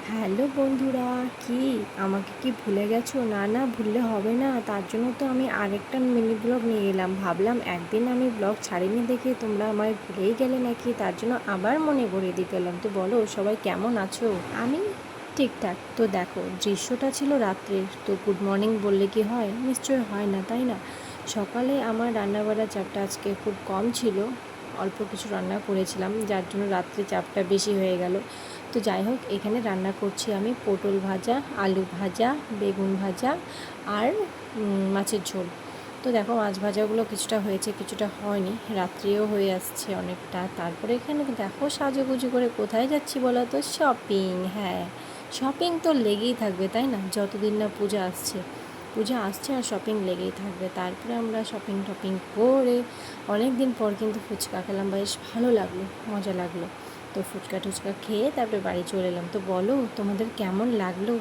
Hello বন্ধুরা, কি আমাকে কি ভুলে গেছো? না না, ভুললে হবে না। তার জন্য তো আমি আরেকটা মিনি ব্লগ নিয়ে এলাম। ভাবলাম একদিন আমি ব্লগ ছাড়িনি দেখে তোমরা আমায় ভুলেই গেলে নাকি, তার জন্য আবার মনে করিয়ে দিতে এলাম। তো বলো সবাই কেমন আছো? আমি ঠিকঠাক। তো দেখো, দৃশ্যটা ছিল রাত্রের, তো গুড মর্নিং বললে কি হয়? নিশ্চয়ই হয় না, তাই না? সকালে আমার রান্নাবাড়ার চাপটা আজকে খুব কম ছিল, অল্প কিছু রান্না করেছিলাম, যার জন্য রাত্রে চাপটা বেশি হয়ে গেল। তো যাই হোক, এখানে রান্না করছি আমি পটল ভাজা, আলু ভাজা, বেগুন ভাজা আর মাছের ঝোল। তো দেখো, মাছ ভাজাগুলো কিছুটা হয়েছে, কিছুটা হয়নি, রাত্রিও হয়ে আসছে অনেকটা। তারপরে এখানে দেখো সাজুগুজু করে কোথায় যাচ্ছি বলো তো? শপিং। হ্যাঁ, শপিং তো লেগেই থাকবে, তাই না? যতদিন না পূজা আসছে, পূজা আসছে আর শপিং লেগেই থাকবে। তারপরে আমরা শপিং টপিং করে অনেক দিন পর কিন্তু ফুচকা খেলাম, বেশ ভালো লাগলো, মজা লাগলো। তো ফুচকা টুচকা খেয়ে তারপরে বাড়ি চলে এলাম। তো বলো তোমাদের কেমন লাগলো?